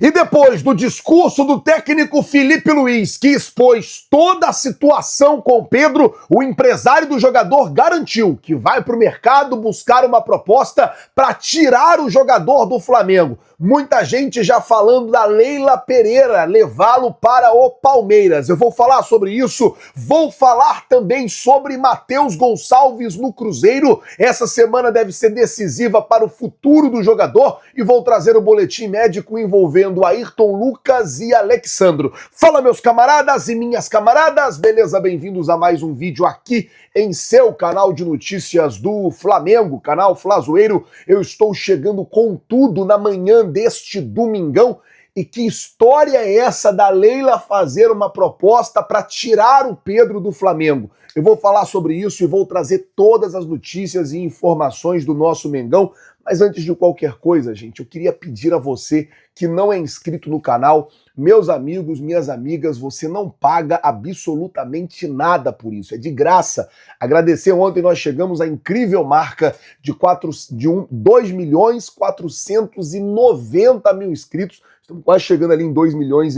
E depois do discurso do técnico Felipe Luiz, que expôs toda a situação com Pedro, o empresário do jogador garantiu que vai para o mercado buscar uma proposta para tirar o jogador do Flamengo. Muita gente já falando da Leila Pereira, levá-lo para o Palmeiras. Eu vou falar sobre isso, vou falar também sobre Matheus Gonçalves no Cruzeiro. Essa semana deve ser decisiva para o futuro do jogador e vou trazer o boletim médico envolvendo Ayrton Lucas e Alexandro. Fala, meus camaradas e minhas camaradas, beleza? Bem-vindos a mais um vídeo aqui em seu canal de notícias do Flamengo, canal Flazoeiro. Eu estou chegando com tudo na manhã deste domingão. E que história é essa da Leila fazer uma proposta para tirar o Pedro do Flamengo? Eu vou falar sobre isso e vou trazer todas as notícias e informações do nosso Mengão. Mas antes de qualquer coisa, gente, eu queria pedir a você que não é inscrito no canal, meus amigos, minhas amigas, você não paga absolutamente nada por isso, é de graça. Agradecer, ontem nós chegamos à incrível marca de 2.490.000 inscritos, estamos quase chegando ali em 2,5 milhões,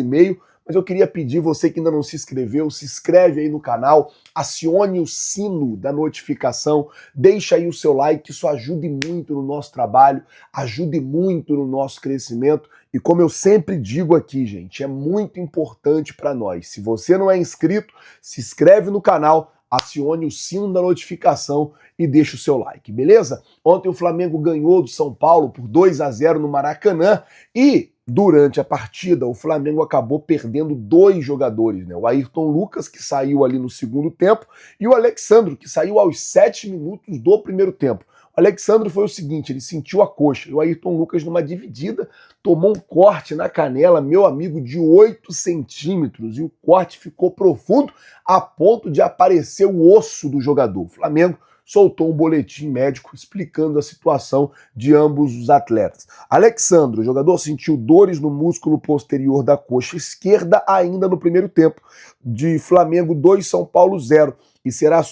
mas eu queria pedir, você que ainda não se inscreveu, se inscreve aí no canal, acione o sino da notificação, deixa aí o seu like, isso ajude muito no nosso trabalho, ajude muito no nosso crescimento. E como eu sempre digo aqui, gente, é muito importante para nós. Se você não é inscrito, se inscreve no canal, acione o sino da notificação e deixa o seu like, beleza? Ontem o Flamengo ganhou do São Paulo por 2-0 no Maracanã e durante a partida, o Flamengo acabou perdendo 2 jogadores, né? O Ayrton Lucas, que saiu ali no segundo tempo, e o Alexandro, que saiu aos 7 minutos do primeiro tempo. O Alexandro foi o seguinte, ele sentiu a coxa, e o Ayrton Lucas, numa dividida, tomou um corte na canela, meu amigo, de 8 centímetros, e o corte ficou profundo a ponto de aparecer o osso do jogador. O Flamengo soltou um boletim médico explicando a situação de ambos os atletas. Alexandro, o jogador, sentiu dores no músculo posterior da coxa esquerda ainda no primeiro tempo, de Flamengo 2, São Paulo 0, e será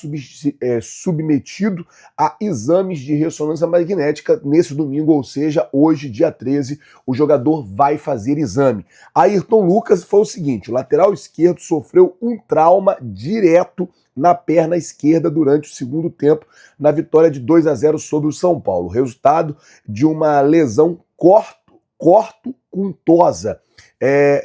submetido a exames de ressonância magnética nesse domingo, ou seja, hoje, dia 13, o jogador vai fazer exame. Ayrton Lucas foi o seguinte, o lateral esquerdo sofreu um trauma direto na perna esquerda durante o segundo tempo, na vitória de 2-0 sobre o São Paulo. Resultado de uma lesão corto-cuntosa,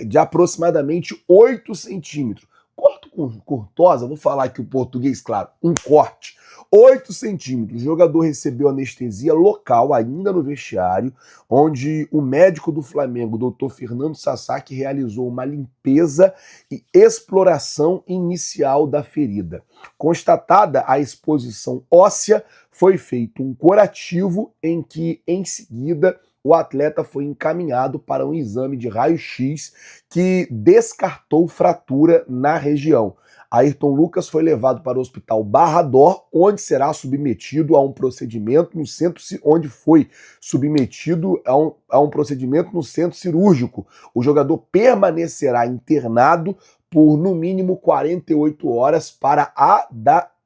de aproximadamente 8 centímetros. Corto-cuntosa, vou falar aqui o português, claro, um corte. 8 centímetros. O jogador recebeu anestesia local ainda no vestiário, onde o médico do Flamengo, o Dr. Fernando Sasaki, realizou uma limpeza e exploração inicial da ferida. Constatada a exposição óssea, foi feito um curativo em que, em seguida, o atleta foi encaminhado para um exame de raio-x que descartou fratura na região. Ayrton Lucas foi levado para o Hospital Barra d'Or, onde será submetido a um procedimento no centro, onde foi submetido a um procedimento no centro cirúrgico. O jogador permanecerá internado por no mínimo 48 horas para a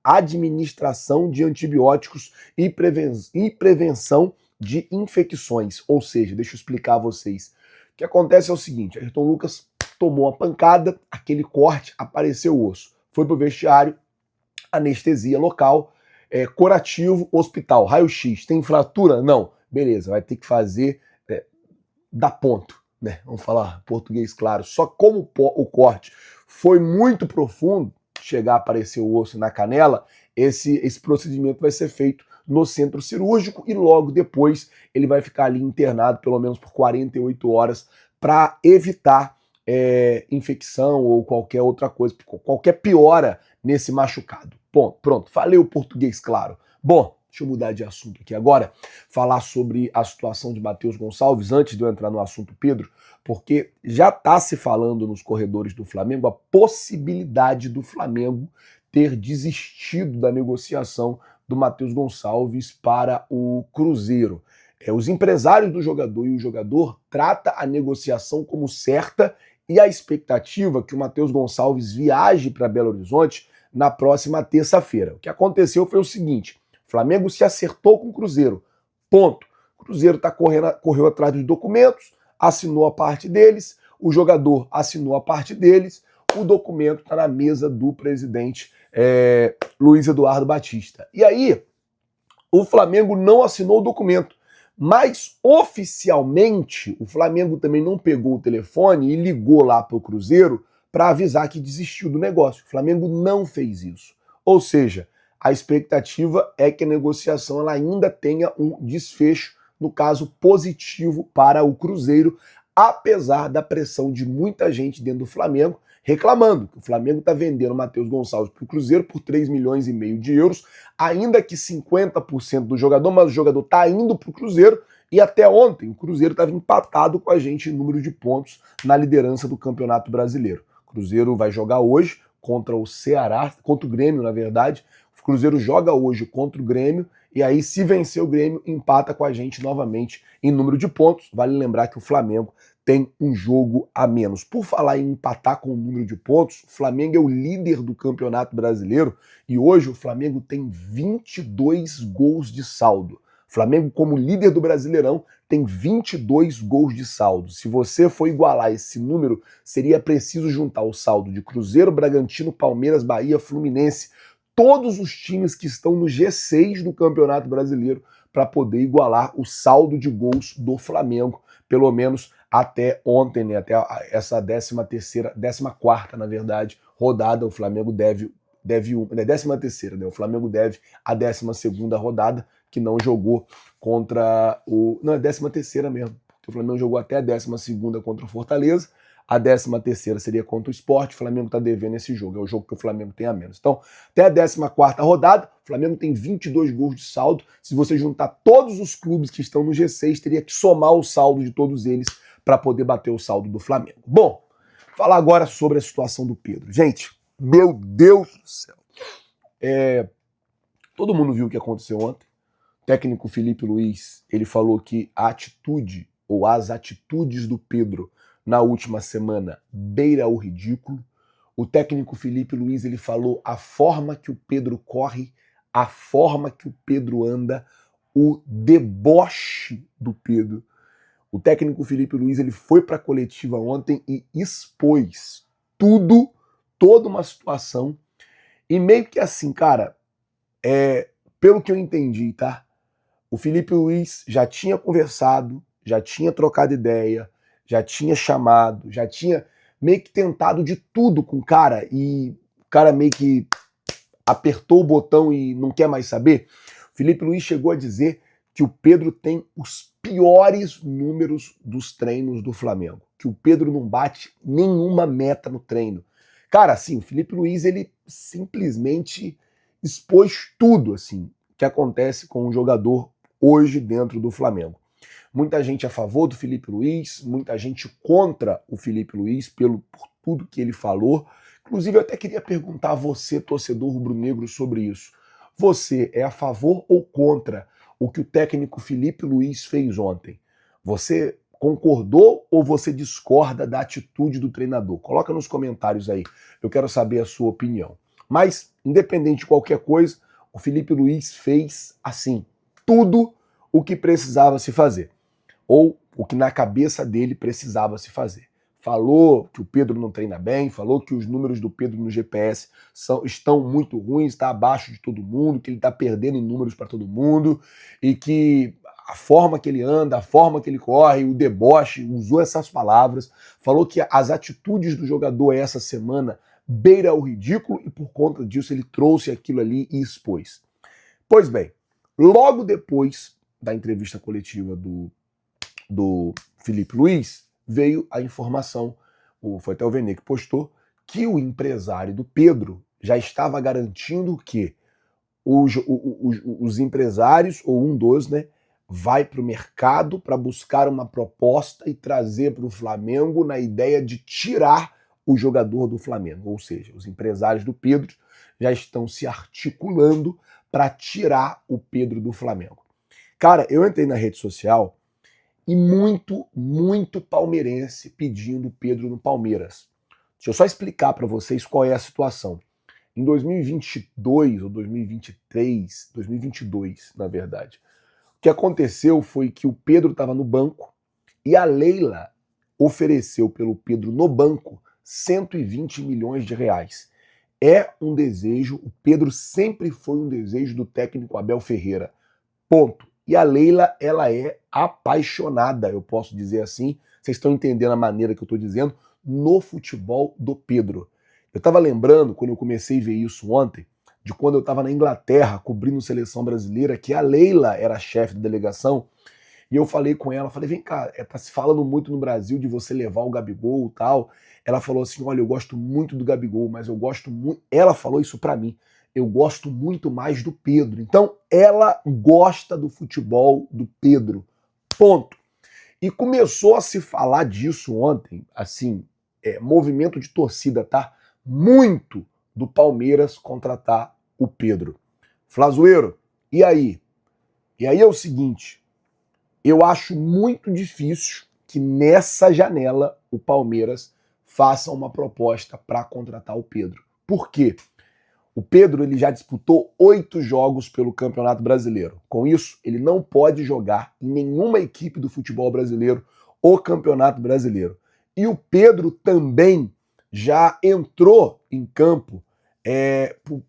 administração de antibióticos e prevenção de infecções. Ou seja, deixa eu explicar a vocês. O que acontece é o seguinte, Ayrton Lucas tomou uma pancada, aquele corte, apareceu o osso. Foi pro vestiário, anestesia local, curativo, hospital, raio-x. Tem fratura? Não. Beleza, vai ter que fazer dar ponto, né? Vamos falar português claro. Só como o corte foi muito profundo, chegar a aparecer o osso na canela, esse procedimento vai ser feito no centro cirúrgico e logo depois ele vai ficar ali internado pelo menos por 48 horas para evitar infecção ou qualquer outra coisa, qualquer piora nesse machucado. Bom, pronto, falei o português claro. Bom, deixa eu mudar de assunto aqui agora, falar sobre a situação de Matheus Gonçalves, antes de eu entrar no assunto Pedro, porque já está se falando nos corredores do Flamengo a possibilidade do Flamengo ter desistido da negociação do Matheus Gonçalves para o Cruzeiro. Os empresários do jogador e o jogador tratam a negociação como certa e a expectativa que o Matheus Gonçalves viaje para Belo Horizonte na próxima terça-feira. O que aconteceu foi o seguinte, o Flamengo se acertou com o Cruzeiro, ponto. O Cruzeiro correu atrás dos documentos, assinou a parte deles, o jogador assinou a parte deles, o documento está na mesa do presidente Luiz Eduardo Batista. E aí, o Flamengo não assinou o documento, mas oficialmente o Flamengo também não pegou o telefone e ligou lá para o Cruzeiro para avisar que desistiu do negócio. O Flamengo não fez isso. Ou seja, a expectativa é que a negociação ela ainda tenha um desfecho, no caso positivo para o Cruzeiro, apesar da pressão de muita gente dentro do Flamengo reclamando que o Flamengo está vendendo o Matheus Gonçalves para o Cruzeiro por 3,5 milhões de euros, ainda que 50% do jogador, mas o jogador está indo para o Cruzeiro e até ontem o Cruzeiro estava empatado com a gente em número de pontos na liderança do Campeonato Brasileiro. O Cruzeiro vai jogar hoje contra o Ceará, contra o Grêmio, na verdade. O Cruzeiro joga hoje contra o Grêmio e aí, se vencer o Grêmio, empata com a gente novamente em número de pontos. Vale lembrar que o Flamengo tem um jogo a menos. Por falar em empatar com o número de pontos, o Flamengo é o líder do Campeonato Brasileiro e hoje o Flamengo tem 22 gols de saldo. O Flamengo, como líder do Brasileirão, tem 22 gols de saldo. Se você for igualar esse número, seria preciso juntar o saldo de Cruzeiro, Bragantino, Palmeiras, Bahia, Fluminense, todos os times que estão no G6 do Campeonato Brasileiro para poder igualar o saldo de gols do Flamengo, pelo menos até ontem, né, até essa 14ª, na verdade, rodada. O Flamengo deve né, 13ª, né, o Flamengo deve a 12ª rodada, que não jogou contra o... Não, é 13ª mesmo, porque o Flamengo jogou até a 12ª contra o Fortaleza, a 13ª seria contra o Sport, o Flamengo está devendo esse jogo, é o jogo que o Flamengo tem a menos. Então, até a 14ª rodada, o Flamengo tem 22 gols de saldo. Se você juntar todos os clubes que estão no G6, teria que somar o saldo de todos eles para poder bater o saldo do Flamengo. Bom, falar agora sobre a situação do Pedro. Gente, meu Deus do céu. Todo mundo viu o que aconteceu ontem. O técnico Felipe Luiz, ele falou que a atitude ou as atitudes do Pedro na última semana beira o ridículo. O técnico Felipe Luiz, ele falou a forma que o Pedro corre, a forma que o Pedro anda, o deboche do Pedro. O técnico Felipe Luiz, ele foi para a coletiva ontem e expôs tudo, toda uma situação. E meio que assim, cara, pelo que eu entendi, tá? O Felipe Luiz já tinha conversado, já tinha trocado ideia, já tinha chamado, já tinha meio que tentado de tudo com o cara e o cara meio que apertou o botão e não quer mais saber. O Felipe Luiz chegou a dizer que o Pedro tem os piores números dos treinos do Flamengo, que o Pedro não bate nenhuma meta no treino. Cara, assim, o Felipe Luiz, ele simplesmente expôs tudo, assim, que acontece com o jogador hoje dentro do Flamengo. Muita gente a favor do Felipe Luiz, muita gente contra o Felipe Luiz por tudo que ele falou. Inclusive, eu até queria perguntar a você, torcedor rubro-negro, sobre isso. Você é a favor ou contra o que o técnico Felipe Luiz fez ontem? Você concordou ou você discorda da atitude do treinador? Coloca nos comentários aí, eu quero saber a sua opinião. Mas, independente de qualquer coisa, o Felipe Luiz fez, assim, tudo o que precisava se fazer. Ou o que na cabeça dele precisava se fazer. Falou que o Pedro não treina bem, falou que os números do Pedro no GPS estão muito ruins, está abaixo de todo mundo, que ele está perdendo em números para todo mundo, e que a forma que ele anda, a forma que ele corre, o deboche, usou essas palavras, falou que as atitudes do jogador essa semana beira o ridículo e por conta disso ele trouxe aquilo ali e expôs. Pois bem, logo depois da entrevista coletiva do Felipe Luiz, veio a informação, foi até o Vene que postou, que o empresário do Pedro já estava garantindo que os empresários, ou um dos, né, vai para o mercado para buscar uma proposta e trazer para o Flamengo na ideia de tirar o jogador do Flamengo. Ou seja, os empresários do Pedro já estão se articulando para tirar o Pedro do Flamengo. Cara, eu entrei na rede social e muito palmeirense pedindo Pedro no Palmeiras. Deixa eu só explicar para vocês qual é a situação. Em 2022 ou 2023, 2022, na verdade, o que aconteceu foi que o Pedro estava no banco e a Leila ofereceu pelo Pedro no banco 120 milhões de reais. É um desejo, o Pedro sempre foi um desejo do técnico Abel Ferreira. Ponto. E a Leila, ela é apaixonada, eu posso dizer assim, vocês estão entendendo a maneira que eu estou dizendo, no futebol do Pedro. Eu estava lembrando, quando eu comecei a ver isso ontem, de quando eu estava na Inglaterra cobrindo seleção brasileira, que a Leila era a chefe da delegação, e eu falei com ela, falei, vem cá, tá se falando muito no Brasil de você levar o Gabigol e tal. Ela falou assim, olha, eu gosto muito do Gabigol, mas eu gosto muito... Ela falou isso pra mim, eu gosto muito mais do Pedro. Então, ela gosta do futebol do Pedro, ponto. E começou a se falar disso ontem, assim, movimento de torcida, tá? Muito do Palmeiras contratar o Pedro. Flazoeiro, e aí? E aí é o seguinte, eu acho muito difícil que nessa janela o Palmeiras faça uma proposta para contratar o Pedro. Por quê? O Pedro ele já disputou 8 jogos pelo Campeonato Brasileiro. Com isso, ele não pode jogar em nenhuma equipe do futebol brasileiro o Campeonato Brasileiro. E o Pedro também já entrou em campo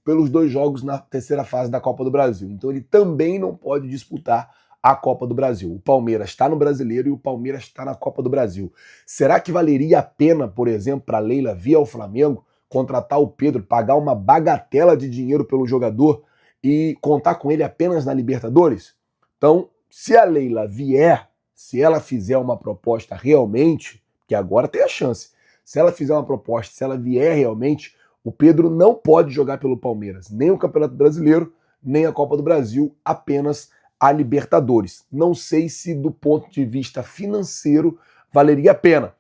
pelos 2 jogos na terceira fase da Copa do Brasil. Então ele também não pode disputar a Copa do Brasil. O Palmeiras está no Brasileiro e o Palmeiras está na Copa do Brasil. Será que valeria a pena, por exemplo, para a Leila vir ao Flamengo, contratar o Pedro, pagar uma bagatela de dinheiro pelo jogador e contar com ele apenas na Libertadores? Então, se a Leila vier, se ela fizer uma proposta realmente, que agora tem a chance, se ela fizer uma proposta, se ela vier realmente, o Pedro não pode jogar pelo Palmeiras, nem o Campeonato Brasileiro, nem a Copa do Brasil, apenas a Libertadores. Não sei se do ponto de vista financeiro valeria a pena.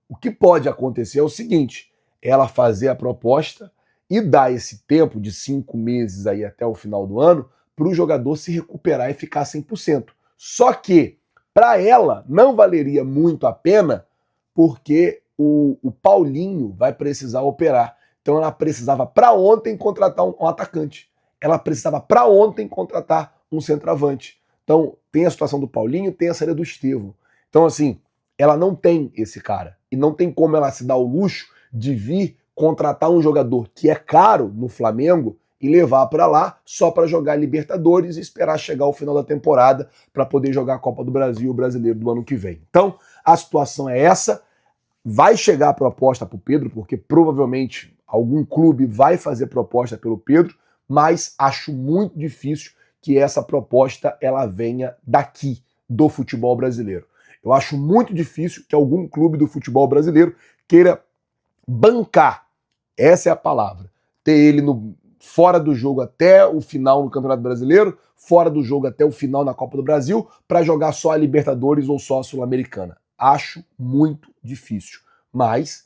O que pode acontecer é o seguinte, ela fazer a proposta e dar esse tempo de 5 meses aí até o final do ano para o jogador se recuperar e ficar 100%. Só que para ela não valeria muito a pena porque o Paulinho vai precisar operar. Então ela precisava para ontem contratar um atacante. Ela precisava para ontem contratar um centroavante. Então tem a situação do Paulinho, tem a saída do Estevão. Então assim, ela não tem esse cara. E não tem como ela se dar o luxo de vir contratar um jogador que é caro no Flamengo e levar para lá só para jogar Libertadores e esperar chegar ao final da temporada para poder jogar a Copa do Brasil e o Brasileiro do ano que vem. Então, a situação é essa. Vai chegar a proposta para o Pedro, porque provavelmente algum clube vai fazer proposta pelo Pedro, mas acho muito difícil que essa proposta ela venha daqui, do futebol brasileiro. Eu acho muito difícil que algum clube do futebol brasileiro queira bancar, essa é a palavra, ter ele fora do jogo até o final no Campeonato Brasileiro, fora do jogo até o final na Copa do Brasil, para jogar só a Libertadores ou só a Sul-Americana. Acho muito difícil. Mas,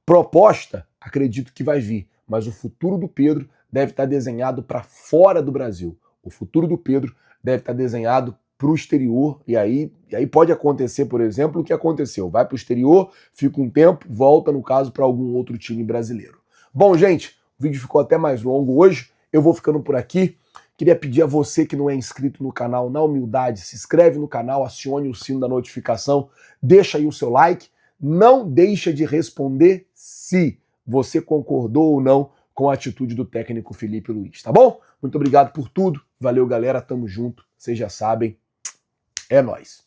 proposta, acredito que vai vir. Mas o futuro do Pedro deve estar desenhado para fora do Brasil. O futuro do Pedro deve estar desenhado para o exterior, e aí pode acontecer, por exemplo, o que aconteceu. Vai para o exterior, fica um tempo, volta, no caso, para algum outro time brasileiro. Bom, gente, o vídeo ficou até mais longo hoje, eu vou ficando por aqui. Queria pedir a você que não é inscrito no canal, na humildade, se inscreve no canal, acione o sino da notificação, deixa aí o seu like, não deixa de responder se você concordou ou não com a atitude do técnico Felipe Luiz, tá bom? Muito obrigado por tudo, valeu galera, tamo junto, vocês já sabem, é nóis.